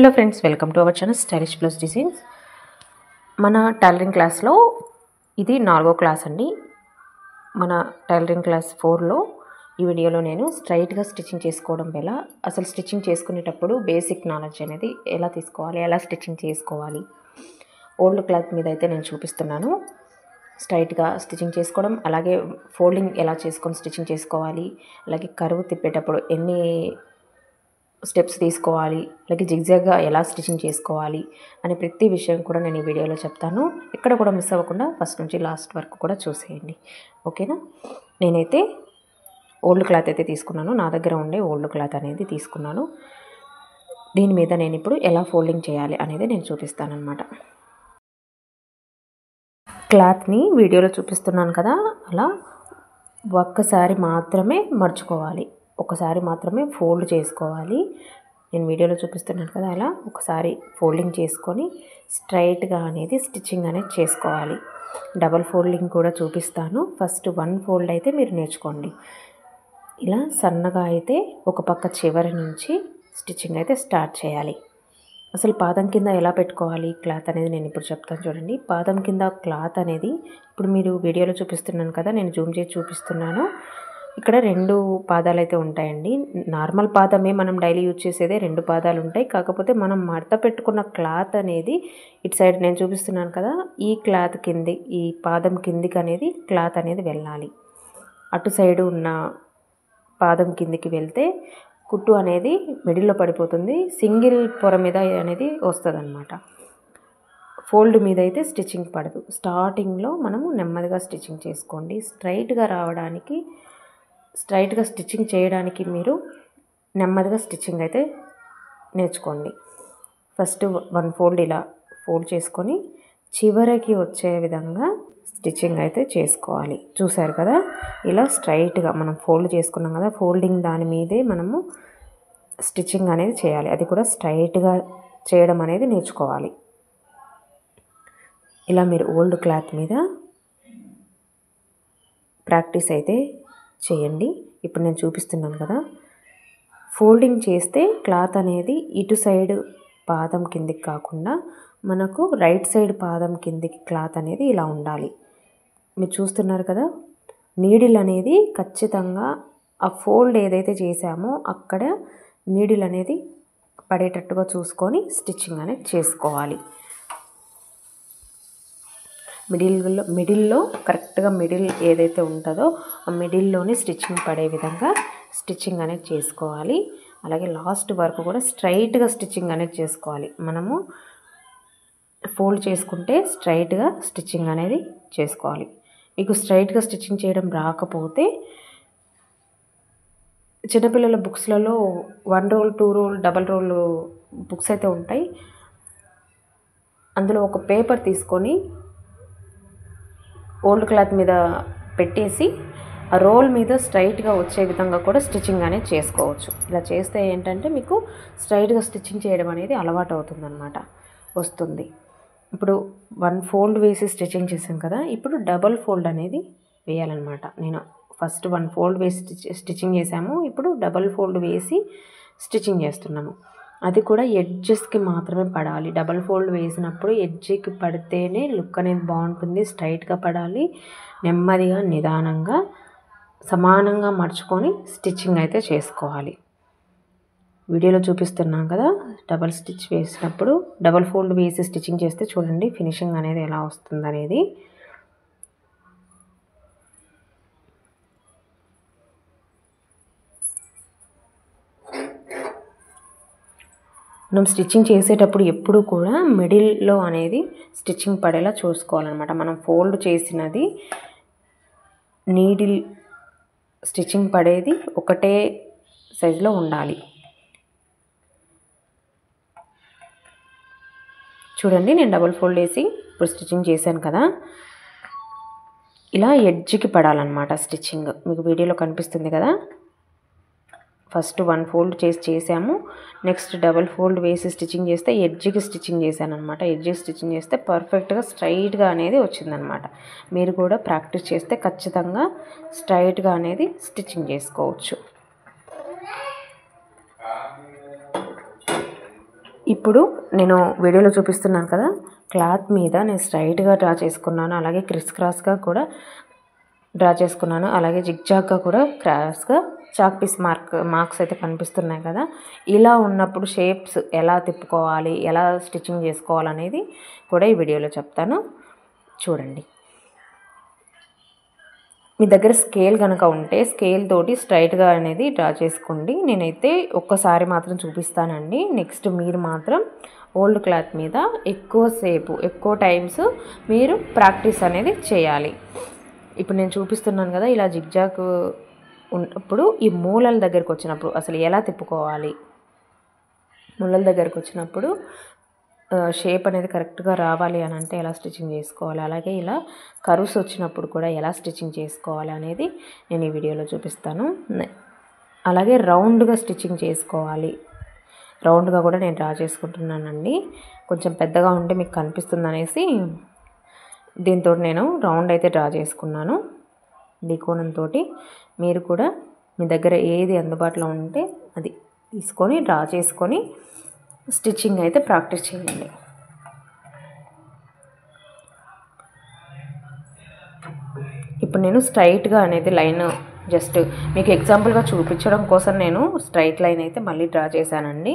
Hello friends, welcome to our channel stylish plus designs. మన tailoring క్లాస్లో ఇది 4వ క్లాస్ అండి. మన టైలరింగ్ క్లాస్ 4లో ఈ వీడియోలో నేను స్ట్రైట్గా స్టిచ్చింగ్ చేసుకోవడం ఎలా, అసలు స్టిచ్చింగ్ చేసుకునేటప్పుడు బేసిక్ నాలెడ్జ్ అనేది ఎలా తీసుకోవాలి, ఎలా స్టిచ్చింగ్ చేసుకోవాలి ఓల్డ్ క్లాత్ మీద అయితే నేను చూపిస్తున్నాను. స్ట్రైట్గా స్టిచ్చింగ్ చేసుకోవడం, అలాగే ఫోల్డింగ్ ఎలా చేసుకొని స్టిచ్చింగ్ చేసుకోవాలి, అలాగే కరువు తిప్పేటప్పుడు ఎన్ని స్టెప్స్ తీసుకోవాలి, అలాగే జిగ్జాగ్గా ఎలా స్టిచ్చింగ్ చేసుకోవాలి అనే ప్రతి విషయం కూడా నేను ఈ వీడియోలో చెప్తాను. ఎక్కడ కూడా మిస్ అవ్వకుండా ఫస్ట్ నుంచి లాస్ట్ వరకు కూడా చూసేయండి, ఓకేనా. నేనైతే ఓల్డ్ క్లాత్ అయితే తీసుకున్నాను, నా దగ్గర ఉండే ఓల్డ్ క్లాత్ అనేది తీసుకున్నాను. దీని మీద నేను ఇప్పుడు ఎలా ఫోల్డింగ్ చేయాలి అనేది నేను చూపిస్తాను అన్నమాట. క్లాత్ని వీడియోలో చూపిస్తున్నాను కదా, అలా ఒక్కసారి మాత్రమే మర్చుకోవాలి, ఒకసారి మాత్రమే ఫోల్డ్ చేసుకోవాలి. నేను వీడియోలో చూపిస్తున్నాను కదా, అలా ఒకసారి ఫోల్డింగ్ చేసుకొని స్ట్రైట్గా అనేది స్టిచ్చింగ్ అనేది చేసుకోవాలి. డబల్ ఫోల్డింగ్ కూడా చూపిస్తాను. ఫస్ట్ 1 ఫోల్డ్ అయితే మీరు నేర్చుకోండి. ఇలా సన్నగా అయితే ఒక పక్క చివరి నుంచి స్టిచ్చింగ్ అయితే స్టార్ట్ చేయాలి. అసలు పాదం కింద ఎలా పెట్టుకోవాలి క్లాత్ అనేది నేను ఇప్పుడు చెప్తాను చూడండి. పాదం కింద క్లాత్ అనేది ఇప్పుడు మీరు వీడియోలో చూపిస్తున్నాను కదా, నేను జూమ్ చేసి చూపిస్తున్నాను. ఇక్కడ 2 పాదాలు అయితే ఉంటాయండి. నార్మల్ పాదమే మనం డైలీ యూజ్ చేసేదే 2 పాదాలు ఉంటాయి. కాకపోతే మనం మడత పెట్టుకున్న క్లాత్ అనేది ఇటు సైడ్ నేను చూపిస్తున్నాను కదా, ఈ క్లాత్ కింది, ఈ పాదం కిందికి అనేది క్లాత్ అనేది వెళ్ళాలి. అటు సైడు ఉన్న పాదం కిందికి వెళ్తే కుట్టు అనేది మిడిల్లో పడిపోతుంది, సింగిల్ పొర మీద అనేది వస్తుంది అన్నమాట. ఫోల్డ్ మీద అయితే స్టిచ్చింగ్ పడదు. స్టార్టింగ్లో మనము నెమ్మదిగా స్టిచ్చింగ్ చేసుకోండి. స్ట్రైట్గా స్టిచ్చింగ్ చేయడానికి మీరు నెమ్మదిగా స్టిచ్చింగ్ అయితే నేర్చుకోండి. ఫస్ట్ 1 ఫోల్డ్ ఇలా ఫోల్డ్ చేసుకొని చివరికి వచ్చే విధంగా స్టిచ్చింగ్ అయితే చేసుకోవాలి. చూసారు కదా, ఇలా స్ట్రైట్గా మనం ఫోల్డ్ చేసుకున్నాం కదా, ఫోల్డింగ్ దాని మీదే మనము స్టిచ్చింగ్ అనేది చేయాలి. అది కూడా స్ట్రైట్గా చేయడం అనేది నేర్చుకోవాలి. ఇలా మీరు ఓల్డ్ క్లాత్ మీద ప్రాక్టీస్ అయితే చేయండి. ఇప్పుడు నేను చూపిస్తున్నాను కదా, ఫోల్డింగ్ చేస్తే క్లాత్ అనేది ఇటు సైడ్ పాదం కిందికి కాకుండా మనకు రైట్ సైడ్ పాదం కిందికి క్లాత్ అనేది ఇలా ఉండాలి. మీరు చూస్తున్నారు కదా, నీడిల్ అనేది ఖచ్చితంగా ఆ ఫోల్డ్ ఏదైతే చేసామో అక్కడ నీడిల్ అనేది పడేటట్టుగా చూసుకొని స్టిచ్చింగ్ అనేది చేసుకోవాలి. మిడిల్లో కరెక్ట్గా మిడిల్ ఏదైతే ఉంటుందో ఆ మిడిల్లోనే స్టిచ్చింగ్ పడే విధంగా స్టిచ్చింగ్ అనేది చేసుకోవాలి. అలాగే లాస్ట్ వరకు కూడా స్ట్రైట్గా స్టిచ్చింగ్ అనేది చేసుకోవాలి. మనము ఫోల్డ్ చేసుకుంటే స్ట్రైట్గా స్టిచ్చింగ్ అనేది చేసుకోవాలి. మీకు స్ట్రైట్గా స్టిచ్చింగ్ చేయడం రాకపోతే చిన్నపిల్లల బుక్స్లలో 1 roll 2 roll double roll books అయితే ఉంటాయి. అందులో ఒక పేపర్ తీసుకొని ఓల్డ్ క్లాత్ మీద పెట్టేసి ఆ రోల్ మీద స్ట్రైట్గా వచ్చే విధంగా కూడా స్టిచ్చింగ్ అనేది చేసుకోవచ్చు. ఇలా చేస్తే ఏంటంటే మీకు స్ట్రైట్గా స్టిచ్చింగ్ చేయడం అనేది అలవాటు అవుతుందన్నమాట, వస్తుంది. ఇప్పుడు 1 ఫోల్డ్ వేసి స్టిచ్చింగ్ చేసాం కదా, ఇప్పుడు డబల్ ఫోల్డ్ అనేది వేయాలన్నమాట. నేను ఫస్ట్ 1 ఫోల్డ్ వేసి స్టిచ్చింగ్ చేసాము, ఇప్పుడు డబల్ ఫోల్డ్ వేసి స్టిచ్చింగ్ చేస్తున్నాము. అది కూడా ఎడ్జెస్కి మాత్రమే పడాలి. డబల్ ఫోల్డ్ వేసినప్పుడు ఎడ్జ్కి పడితేనే లుక్ అనేది బాగుంటుంది. స్ట్రైట్గా పడాలి, నెమ్మదిగా నిదానంగా సమానంగా మర్చుకొని స్టిచ్చింగ్ అయితే చేసుకోవాలి. వీడియోలో చూపిస్తున్నాం కదా, డబల్ స్టిచ్ వేసినప్పుడు డబల్ ఫోల్డ్ వేసి స్టిచ్చింగ్ చేస్తే చూడండి ఫినిషింగ్ అనేది ఎలా వస్తుంది అనేది. మనం స్టిచ్చింగ్ చేసేటప్పుడు ఎప్పుడు కూడా మిడిల్లో అనేది స్టిచ్చింగ్ పడేలా చూసుకోవాలన్నమాట. మనం ఫోల్డ్ చేసినది నీడిల్ స్టిచ్చింగ్ పడేది ఒకటే సైజులో ఉండాలి. చూడండి, నేను డబల్ ఫోల్డ్ వేసి ఇప్పుడు స్టిచ్చింగ్ చేశాను కదా, ఇలా ఎడ్జ్కి పడాలన్నమాట స్టిచ్చింగ్. మీకు వీడియోలో కనిపిస్తుంది కదా, ఫస్ట్ 1 ఫోల్డ్ చేసాము, నెక్స్ట్ డబల్ ఫోల్డ్ వేసి స్టిచ్చింగ్ చేస్తే ఎడ్జ్కి స్టిచ్చింగ్ చేశాను అనమాట. ఎడ్జ్కి స్టిచ్చింగ్ చేస్తే పర్ఫెక్ట్గా స్ట్రైట్గా అనేది వచ్చిందనమాట. మీరు కూడా ప్రాక్టీస్ చేస్తే ఖచ్చితంగా స్ట్రైట్గా అనేది స్టిచ్చింగ్ చేసుకోవచ్చు. ఇప్పుడు నేను వీడియోలో చూపిస్తున్నాను కదా, క్లాత్ మీద నేను స్ట్రైట్గా డ్రా చేసుకున్నాను, అలాగే క్రిస్ క్రాస్గా కూడా డ్రా చేసుకున్నాను, అలాగే జిగ్జాగ్గా కూడా క్రాస్గా చాక్ పీస్ మార్క్స్ అయితే కనిపిస్తున్నాయి కదా. ఇలా ఉన్నప్పుడు షేప్స్ ఎలా తిప్పుకోవాలి, ఎలా స్టిచ్చింగ్ చేసుకోవాలనేది కూడా ఈ వీడియోలో చెప్తాను, చూడండి. మీ దగ్గర స్కేల్ కనుక ఉంటే స్కేల్ తోటి స్ట్రైట్గా అనేది డ్రా చేసుకోండి. నేనైతే ఒక్కసారి మాత్రం చూపిస్తానండి. నెక్స్ట్ మీరు మాత్రం ఓల్డ్ క్లాత్ మీద ఎక్కువ టైమ్స్ మీరు ప్రాక్టీస్ అనేది చేయాలి. ఇప్పుడు నేను చూపిస్తున్నాను కదా, ఇలా జిగ్జాగ్ ఉన్నప్పుడు ఈ మూలల దగ్గరికి వచ్చినప్పుడు అసలు ఎలా తిప్పుకోవాలి, మూలల దగ్గరికి వచ్చినప్పుడు షేప్ అనేది కరెక్ట్గా రావాలి అని అంటే ఎలా స్టిచ్చింగ్ చేసుకోవాలి, అలాగే ఇలా కర్వ్స్ వచ్చినప్పుడు కూడా ఎలా స్టిచ్చింగ్ చేసుకోవాలి అనేది నేను ఈ వీడియోలో చూపిస్తాను. అలాగే రౌండ్గా స్టిచ్చింగ్ చేసుకోవాలి, రౌండ్గా కూడా నేను డ్రా చేసుకుంటున్నానండి. కొంచెం పెద్దగా ఉంటే మీకు కనిపిస్తుంది అనేసి దీంతో నేను రౌండ్ అయితే డ్రా చేసుకున్నాను. కోణంతో మీరు కూడా మీ దగ్గర ఏది అందుబాటులో ఉంటే అది తీసుకొని డ్రా చేసుకొని స్టిచ్చింగ్ అయితే ప్రాక్టీస్ చేయండి. ఇప్పుడు నేను స్ట్రైట్గా అనేది లైన్ జస్ట్ మీకు ఎగ్జాంపుల్గా చూపించడం కోసం నేను స్ట్రైట్ లైన్ అయితే మళ్ళీ డ్రా చేశానండి.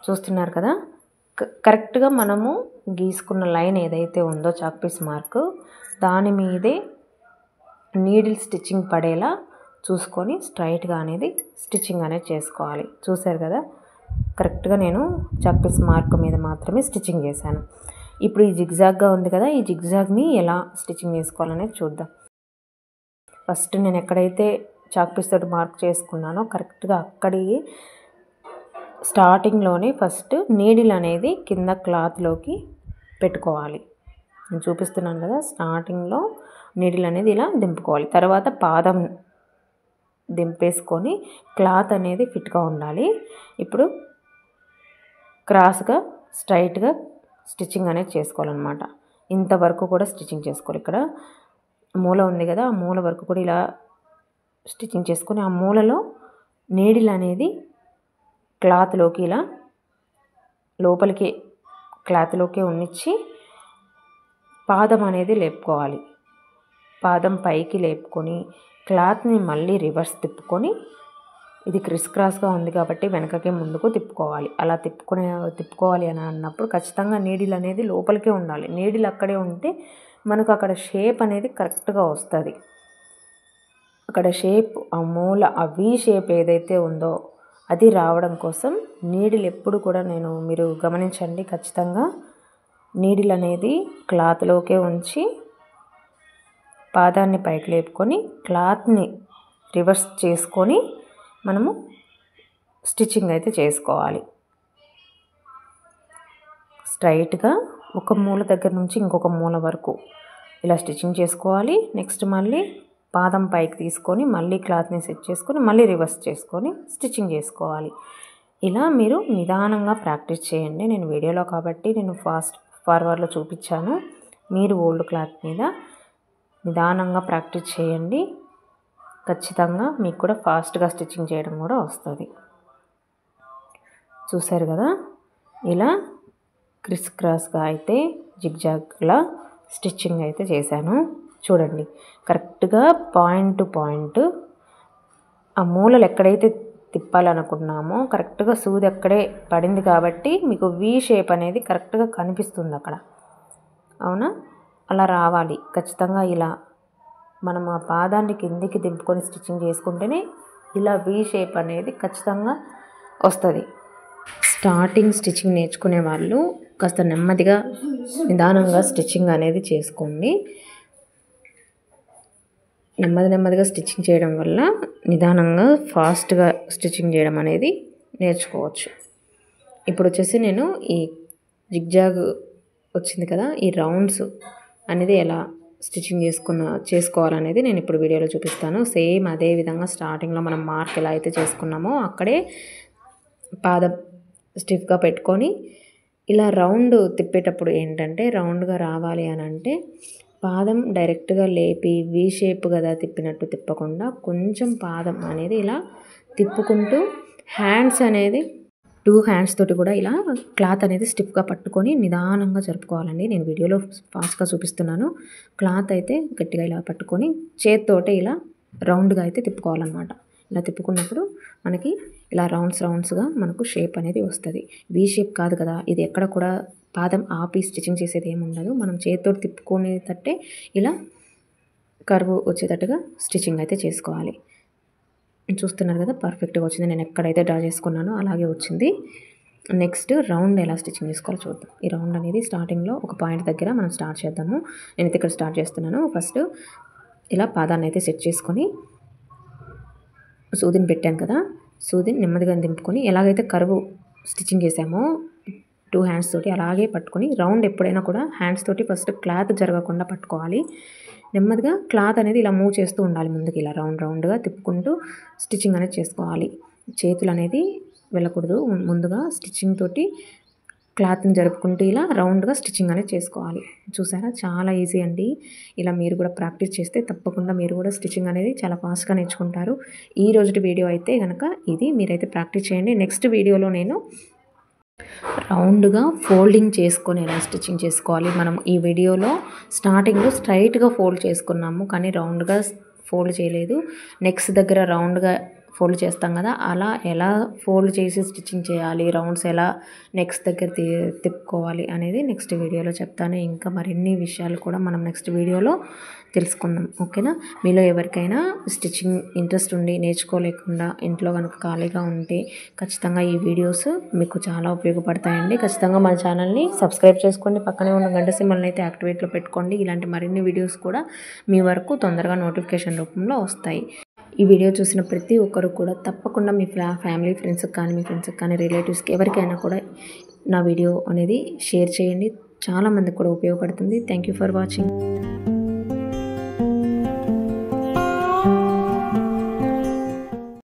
చూస్తున్నారు కదా, కరెక్ట్గా మనము గీసుకున్న లైన్ ఏదైతే ఉందో చాక్ పీస్ మార్క్, దాని మీదే నీడిల్ స్టిచ్చింగ్ పడేలా చూసుకొని స్ట్రైట్గా అనేది స్టిచ్చింగ్ అనేది చేసుకోవాలి. చూసారు కదా, కరెక్ట్గా నేను చాక్ పీస్ మార్క్ మీద మాత్రమే స్టిచ్చింగ్ చేశాను. ఇప్పుడు ఈ జిగ్జాగ్గా ఉంది కదా, ఈ జిగ్జాగ్ని ఎలా స్టిచ్చింగ్ చేసుకోవాలనేది చూద్దాం. ఫస్ట్ నేను ఎక్కడైతే చాక్ పీస్ తోటి మార్క్ చేసుకున్నానో కరెక్ట్గా అక్కడి స్టార్టింగ్లోనే ఫస్ట్ నీడిల్ అనేది కింద క్లాత్లోకి పెట్టుకోవాలి. నేను చూపిస్తున్నాను కదా, స్టార్టింగ్లో నీడిల్ అనేది ఇలా దింపుకోవాలి. తర్వాత పాదం దింపేసుకొని క్లాత్ అనేది ఫిట్గా ఉండాలి. ఇప్పుడు క్రాస్గా స్ట్రైట్గా స్టిచ్చింగ్ అనేది చేసుకోవాలన్నమాట. ఇంతవరకు కూడా స్టిచ్చింగ్ చేసుకోవాలి. ఇక్కడ మూల ఉంది కదా, ఆ మూల వరకు కూడా ఇలా స్టిచ్చింగ్ చేసుకొని ఆ మూలలో నీడిల్ అనేది క్లాత్లోకి ఇలా లోపలికి క్లాత్లోకి ఉన్నిచ్చి పాదం అనేది లేపుకోవాలి. పాదం పైకి లేపుకొని క్లాత్ని మళ్ళీ రివర్స్ తిప్పుకొని, ఇది క్రిస్ క్రాస్గా ఉంది కాబట్టి వెనకకి ముందుకు తిప్పుకోవాలి. అలా తిప్పుకోవాలి అని అన్నప్పుడు ఖచ్చితంగా నీడిల్ అనేది లోపలికే ఉండాలి. నీడిల్ అక్కడే ఉంటే మనకు అక్కడ షేప్ అనేది కరెక్ట్గా వస్తుంది. అక్కడ షేప్ ఆ మూల ఆ వీ షేప్ ఏదైతే ఉందో అది రావడం కోసం నీడిల్ ఎప్పుడు కూడా మీరు గమనించండి, ఖచ్చితంగా నీడిల్ అనేది క్లాత్లోకే ఉంచి పాదాన్ని పైకి లేపుకొని క్లాత్ని రివర్స్ చేసుకొని మనము స్టిచ్చింగ్ అయితే చేసుకోవాలి. స్ట్రైట్గా ఒక మూల దగ్గర నుంచి ఇంకొక మూల వరకు ఇలా స్టిచ్చింగ్ చేసుకోవాలి. నెక్స్ట్ మళ్ళీ పాదం పైకి తీసుకొని మళ్ళీ క్లాత్ని సెట్ చేసుకొని మళ్ళీ రివర్స్ చేసుకొని స్టిచ్చింగ్ చేసుకోవాలి. ఇలా మీరు నిదానంగా ప్రాక్టీస్ చేయండి. నేను వీడియోలో కాబట్టి నేను ఫార్వర్డ్లో చూపించాను. మీరు ఓల్డ్ క్లాత్ మీద నిదానంగా ప్రాక్టీస్ చేయండి. ఖచ్చితంగా మీకు కూడా ఫాస్ట్గా స్టిచ్చింగ్ చేయడం కూడా వస్తుంది. చూసారు కదా, ఇలా క్రిస్ క్రాస్గా అయితే జిగ్జాగ్లా స్టిచ్చింగ్ అయితే చేశాను. చూడండి, కరెక్ట్గా పాయింట్ టు పాయింట్ ఆ మూలలు ఎక్కడైతే తిప్పాలనుకున్నామో కరెక్ట్గా సూది అక్కడే పడింది కాబట్టి మీకు వీ షేప్ అనేది కరెక్ట్గా కనిపిస్తుంది అక్కడ. అవునా, అలా రావాలి ఖచ్చితంగా. ఇలా మనం ఆ పాదాన్ని కిందికి దింపుకొని స్టిచ్చింగ్ చేసుకుంటేనే ఇలా వీ షేప్ అనేది ఖచ్చితంగా వస్తుంది. స్టార్టింగ్ స్టిచ్చింగ్ నేర్చుకునే వాళ్ళు కాస్త నెమ్మదిగా నిదానంగా స్టిచ్చింగ్ అనేది చేసుకోండి. నెమ్మదిగా స్టిచ్చింగ్ చేయడం వల్ల నిదానంగా ఫాస్ట్గా స్టిచ్చింగ్ చేయడం అనేది నేర్చుకోవచ్చు. ఇప్పుడు వచ్చేసి నేను ఈ జిగ్జాగ్ వచ్చింది కదా, ఈ రౌండ్స్ అనేది ఎలా స్టిచ్చింగ్ చేసుకోవాలనేది నేను ఇప్పుడు వీడియోలో చూపిస్తాను. సేమ్ అదే విధంగా స్టార్టింగ్లో మనం మార్క్ ఎలా అయితే చేసుకున్నామో అక్కడే పాదం స్టిఫ్గా పెట్టుకొని ఇలా రౌండ్ తిప్పేటప్పుడు ఏంటంటే రౌండ్గా రావాలి అని అంటే పాదం డైరెక్ట్గా లేపి వీ షేప్ కదా తిప్పినట్టు తిప్పకుండా కొంచెం పాదం అనేది ఇలా తిప్పుకుంటూ హ్యాండ్స్ అనేది 2 హ్యాండ్స్ తోటి కూడా ఇలా క్లాత్ అనేది స్టిఫ్గా పట్టుకొని నిదానంగా జరుపుకోవాలండి. నేను వీడియోలో ఫాస్ట్గా చూపిస్తున్నాను. క్లాత్ అయితే గట్టిగా ఇలా పట్టుకొని చేత్తోటే ఇలా రౌండ్గా అయితే తిప్పుకోవాలన్నమాట. ఇలా తిప్పుకున్నప్పుడు మనకి ఇలా రౌండ్స్గా మనకు షేప్ అనేది వస్తుంది. వీ షేప్ కాదు కదా, ఇది ఎక్కడ కూడా పాదం ఆపి స్టిచ్చింగ్ చేసేది ఏమి ఉండదు. మనం చేతితో తిప్పుకునేటట్టే ఇలా కర్వ్ వచ్చేటట్టుగా స్టిచ్చింగ్ అయితే చేసుకోవాలి. చూస్తున్నారు కదా, పర్ఫెక్ట్గా వచ్చింది. నేను ఎక్కడైతే డ్రా చేసుకున్నానో అలాగే వచ్చింది. నెక్స్ట్ రౌండ్ ఎలా స్టిచ్చింగ్ చేసుకోవాలో చూద్దాం. ఈ రౌండ్ అనేది స్టార్టింగ్లో ఒక పాయింట్ దగ్గర మనం స్టార్ట్ చేద్దాము. నేనైతే ఇక్కడ స్టార్ట్ చేస్తున్నాను. ఫస్ట్ ఇలా పాదాన్ని అయితే సెట్ చేసుకొని సూదిని పెట్టాను కదా, సూదిని నెమ్మదిగా దింపుకొని ఎలాగైతే కర్వ్ స్టిచ్చింగ్ చేసామో 2 హ్యాండ్స్ తోటి అలాగే పట్టుకొని రౌండ్ ఎప్పుడైనా కూడా హ్యాండ్స్ తోటి ఫస్ట్ క్లాత్ జరగకుండా పట్టుకోవాలి. నెమ్మదిగా క్లాత్ అనేది ఇలా మూవ్ చేస్తూ ఉండాలి. ముందుకు ఇలా రౌండ్గా తిప్పుకుంటూ స్టిచ్చింగ్ అనేది చేసుకోవాలి. చేతులు అనేది వెళ్ళకూడదు. ముందుగా స్టిచ్చింగ్ తోటి క్లాత్ని జరుపుకుంటూ ఇలా రౌండ్గా స్టిచ్చింగ్ అనేది చేసుకోవాలి. చూసారా, చాలా ఈజీ అండి. ఇలా మీరు కూడా ప్రాక్టీస్ చేస్తే తప్పకుండా మీరు కూడా స్టిచ్చింగ్ అనేది చాలా ఫాస్ట్గా నేర్చుకుంటారు. ఈ రోజు వీడియో అయితే కనుక ఇది, మీరైతే ప్రాక్టీస్ చేయండి. నెక్స్ట్ వీడియోలో నేను రౌండ్గా ఫోల్డింగ్ చేసుకొని ఎలా స్టిచ్చింగ్ చేసుకోవాలి. మనం ఈ వీడియోలో స్టార్టింగ్లో స్ట్రైట్గా ఫోల్డ్ చేసుకున్నాము, కానీ రౌండ్గా ఫోల్డ్ చేయలేదు. నెక్స్ట్ దగ్గర రౌండ్గా ఫోల్డ్ చేస్తాం కదా, అలా ఎలా ఫోల్డ్ చేసి స్టిచ్చింగ్ చేయాలి, రౌండ్స్ ఎలా నెక్స్ట్ దగ్గర తిప్పుకోవాలి అనేది నెక్స్ట్ వీడియోలో చెప్తాను. ఇంకా మరిన్ని విషయాలు కూడా మనం నెక్స్ట్ వీడియోలో తెలుసుకుందాం. ఓకేనా. మీలో ఎవరికైనా స్టిచ్చింగ్ ఇంట్రెస్ట్ ఉండి నేర్చుకోలేకుండా ఇంట్లో కనుక ఖాళీగా ఉంటే ఖచ్చితంగా ఈ వీడియోస్ మీకు చాలా ఉపయోగపడతాయండి. ఖచ్చితంగా మన ఛానల్ని సబ్స్క్రైబ్ చేసుకోండి. పక్కనే ఉన్న గంట సింబల్ని అయితే యాక్టివేట్లో పెట్టుకోండి. ఇలాంటి మరిన్ని వీడియోస్ కూడా మీ వరకు తొందరగా నోటిఫికేషన్ రూపంలో వస్తాయి. ఈ వీడియో చూసిన ప్రతి ఒక్కరు కూడా తప్పకుండా మీ ఫ్యామిలీ ఫ్రెండ్స్కి కానీ, మీ ఫ్రెండ్స్కి కానీ, రిలేటివ్స్కి ఎవరికైనా కూడా నా వీడియో అనేది షేర్ చేయండి. చాలామందికి కూడా ఉపయోగపడుతుంది. Thank you for watching.